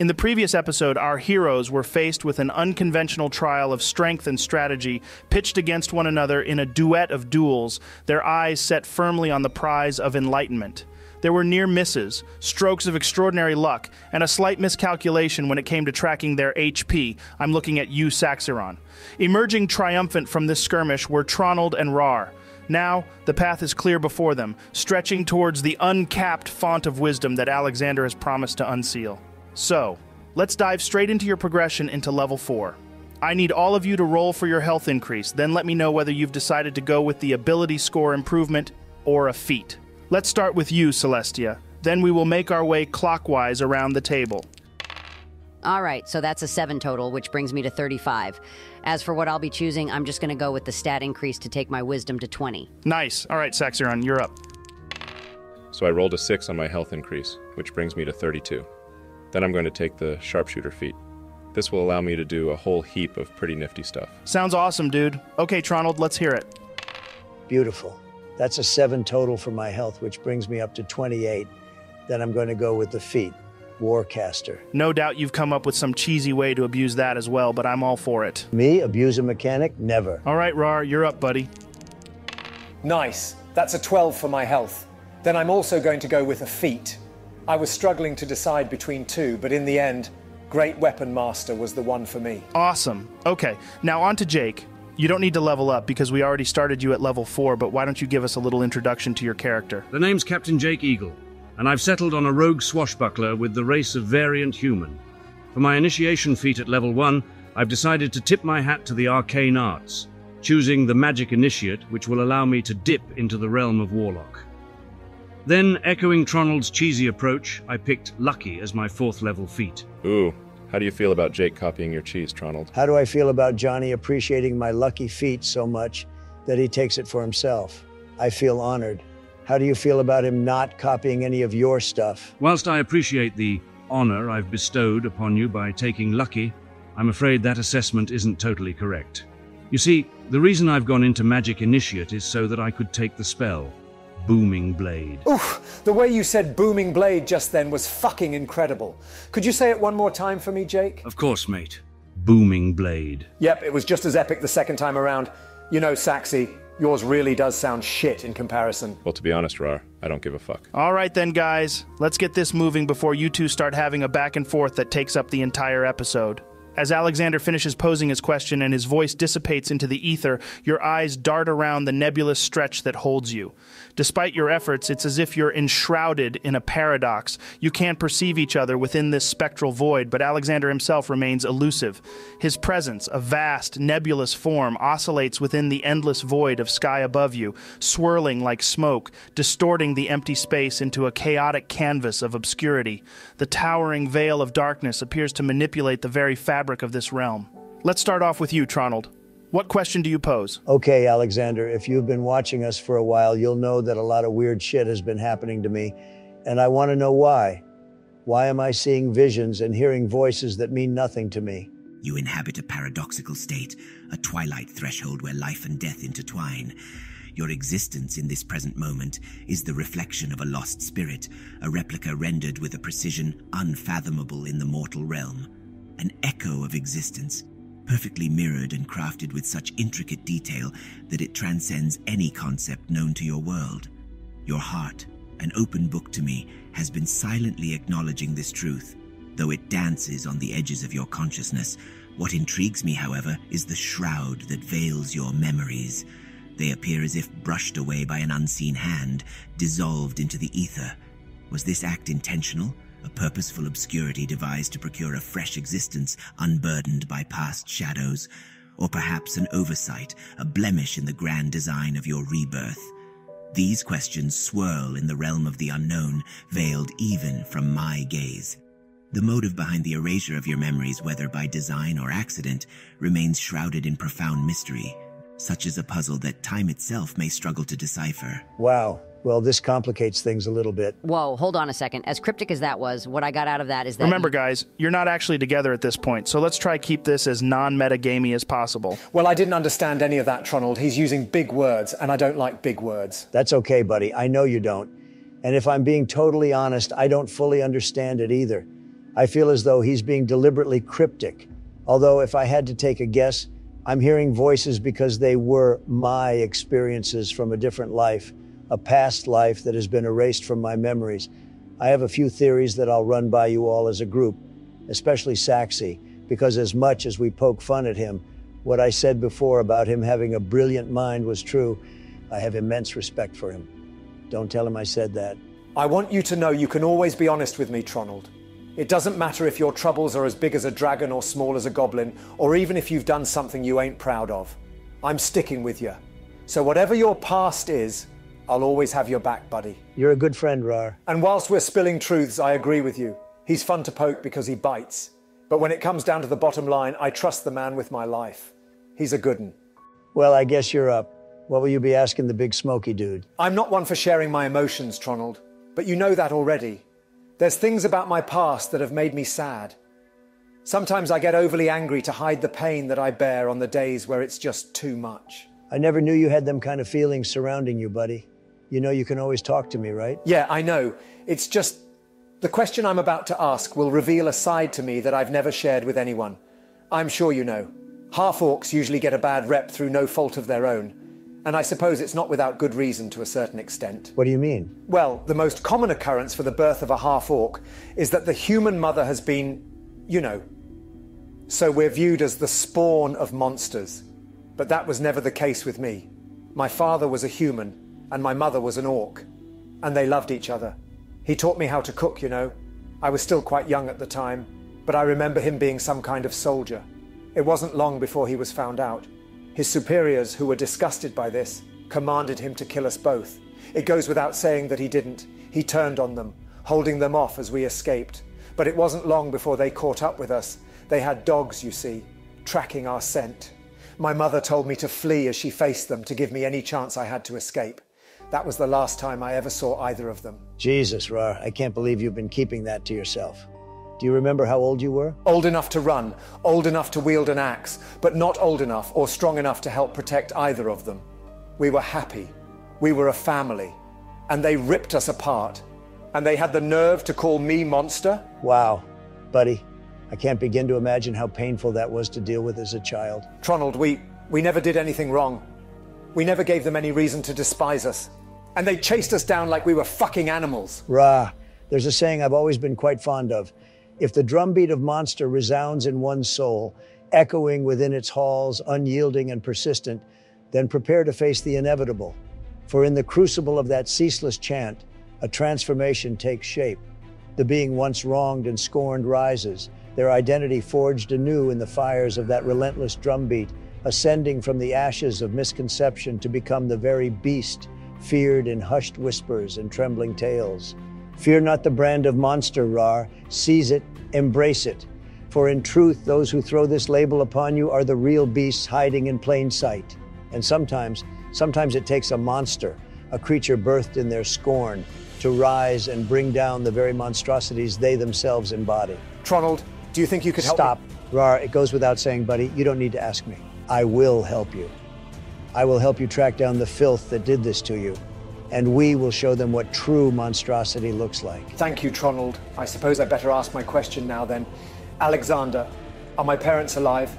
In the previous episode, our heroes were faced with an unconventional trial of strength and strategy, pitched against one another in a duet of duels, their eyes set firmly on the prize of enlightenment. There were near misses, strokes of extraordinary luck, and a slight miscalculation when it came to tracking their HP. I'm looking at you, Saxiron. Emerging triumphant from this skirmish were Tronald and Rar. Now, the path is clear before them, stretching towards the uncapped font of wisdom that Alexander has promised to unseal. So, let's dive straight into your progression into level 4. I need all of you to roll for your health increase, then let me know whether you've decided to go with the ability score improvement or a feat. Let's start with you, Celestia. Then we will make our way clockwise around the table. All right, so that's a 7 total, which brings me to 35. As for what I'll be choosing, I'm just going to go with the stat increase to take my wisdom to 20. Nice. All right, Saxiron, you're up. So I rolled a 6 on my health increase, which brings me to 32. Then I'm going to take the sharpshooter feat. This will allow me to do a whole heap of pretty nifty stuff. Sounds awesome, dude. Okay, Tronald, let's hear it. Beautiful. That's a 7 total for my health, which brings me up to 28. Then I'm going to go with the feat, Warcaster. No doubt you've come up with some cheesy way to abuse that as well, but I'm all for it. Me, abuse a mechanic? Never. All right, Rar, you're up, buddy. Nice. That's a 12 for my health. Then I'm also going to go with a feat. I was struggling to decide between two, but in the end, Great Weapon Master was the one for me. Awesome. Okay, now on to Jake. You don't need to level up because we already started you at level 4, but why don't you give us a little introduction to your character? The name's Captain Jake Eagle, and I've settled on a rogue swashbuckler with the race of variant human. For my initiation feat at level 1, I've decided to tip my hat to the arcane arts, choosing the Magic Initiate, which will allow me to dip into the realm of Warlock. Then, echoing Tronald's cheesy approach, I picked Lucky as my 4th level feat. Ooh, how do you feel about Jake copying your cheese, Tronald? How do I feel about Johnny appreciating my lucky feat so much that he takes it for himself? I feel honored. How do you feel about him not copying any of your stuff? Whilst I appreciate the honor I've bestowed upon you by taking Lucky, I'm afraid that assessment isn't totally correct. You see, the reason I've gone into Magic Initiate is so that I could take the spell, Booming Blade. Oof, the way you said Booming Blade just then was fucking incredible. Could you say it one more time for me, Jake? Of course, mate. Booming Blade. Yep, it was just as epic the second time around. You know, Saxy, yours really does sound shit in comparison. Well, to be honest, Rar, I don't give a fuck. All right then, guys. Let's get this moving before you two start having a back and forth that takes up the entire episode. As Alexander finishes posing his question and his voice dissipates into the ether, your eyes dart around the nebulous stretch that holds you. Despite your efforts, it's as if you're enshrouded in a paradox. You can't perceive each other within this spectral void, but Alexander himself remains elusive. His presence, a vast, nebulous form, oscillates within the endless void of sky above you, swirling like smoke, distorting the empty space into a chaotic canvas of obscurity. The towering veil of darkness appears to manipulate the very fabric of this realm. Let's start off with you, Tronald. What question do you pose? Okay, Alexander, if you've been watching us for a while, you'll know that a lot of weird shit has been happening to me, and I want to know why. Why am I seeing visions and hearing voices that mean nothing to me? You inhabit a paradoxical state, a twilight threshold where life and death intertwine. Your existence in this present moment is the reflection of a lost spirit, a replica rendered with a precision unfathomable in the mortal realm. An echo of existence, perfectly mirrored and crafted with such intricate detail that it transcends any concept known to your world. Your heart, an open book to me, has been silently acknowledging this truth, though it dances on the edges of your consciousness. What intrigues me, however, is the shroud that veils your memories. They appear as if brushed away by an unseen hand, dissolved into the ether. Was this act intentional? A purposeful obscurity devised to procure a fresh existence unburdened by past shadows? Or perhaps an oversight, a blemish in the grand design of your rebirth? These questions swirl in the realm of the unknown, veiled even from my gaze. The motive behind the erasure of your memories, whether by design or accident, remains shrouded in profound mystery. Such is a puzzle that time itself may struggle to decipher. Wow. Well, this complicates things a little bit. Whoa, hold on a second. As cryptic as that was, what I got out of that is that... Remember, guys, you're not actually together at this point, so let's try keep this as non-metagamey as possible. Well, I didn't understand any of that, Tronald. He's using big words, and I don't like big words. That's okay, buddy. I know you don't. And if I'm being totally honest, I don't fully understand it either. I feel as though he's being deliberately cryptic. Although, if I had to take a guess, I'm hearing voices because they were my experiences from a different life, a past life that has been erased from my memories. I have a few theories that I'll run by you all as a group, especially Saxy, because as much as we poke fun at him, what I said before about him having a brilliant mind was true. I have immense respect for him. Don't tell him I said that. I want you to know you can always be honest with me, Tronald. It doesn't matter if your troubles are as big as a dragon or small as a goblin, or even if you've done something you ain't proud of. I'm sticking with you. So whatever your past is, I'll always have your back, buddy. You're a good friend, Rar. And whilst we're spilling truths, I agree with you. He's fun to poke because he bites. But when it comes down to the bottom line, I trust the man with my life. He's a good 'un. Well, I guess you're up. What will you be asking the big smoky dude? I'm not one for sharing my emotions, Tronald, but you know that already. There's things about my past that have made me sad. Sometimes I get overly angry to hide the pain that I bear on the days where it's just too much. I never knew you had them kind of feelings surrounding you, buddy. You know you can always talk to me, right? Yeah, I know. It's just the question I'm about to ask will reveal a side to me that I've never shared with anyone. I'm sure you know. Half-orcs usually get a bad rep through no fault of their own. And I suppose it's not without good reason to a certain extent. What do you mean? Well, the most common occurrence for the birth of a half-orc is that the human mother has been, you know, so we're viewed as the spawn of monsters. But that was never the case with me. My father was a human, and my mother was an orc. And they loved each other. He taught me how to cook, you know. I was still quite young at the time, but I remember him being some kind of soldier. It wasn't long before he was found out. His superiors, who were disgusted by this, commanded him to kill us both. It goes without saying that he didn't. He turned on them, holding them off as we escaped. But it wasn't long before they caught up with us. They had dogs, you see, tracking our scent. My mother told me to flee as she faced them to give me any chance I had to escape. That was the last time I ever saw either of them. Jesus, Rar, I can't believe you've been keeping that to yourself. Do you remember how old you were? Old enough to run, old enough to wield an axe, but not old enough or strong enough to help protect either of them. We were happy. We were a family. And they ripped us apart. And they had the nerve to call me monster? Wow, buddy. I can't begin to imagine how painful that was to deal with as a child. Tronald, we never did anything wrong. We never gave them any reason to despise us. And they chased us down like we were fucking animals. Rah, there's a saying I've always been quite fond of. If the drumbeat of monster resounds in one's soul, echoing within its halls, unyielding and persistent, then prepare to face the inevitable. For in the crucible of that ceaseless chant, a transformation takes shape. The being once wronged and scorned rises, their identity forged anew in the fires of that relentless drumbeat, ascending from the ashes of misconception to become the very beast, feared in hushed whispers and trembling tales. Fear not the brand of monster, Rar. Seize it, embrace it. For in truth, those who throw this label upon you are the real beasts hiding in plain sight. And sometimes it takes a monster, a creature birthed in their scorn, to rise and bring down the very monstrosities they themselves embody. Tronald, do you think you could help Stop. me? Rar, it goes without saying, buddy, you don't need to ask me. I will help you. I will help you track down the filth that did this to you. And we will show them what true monstrosity looks like. Thank you, Tronald. I suppose I better ask my question now then. Alexander, are my parents alive?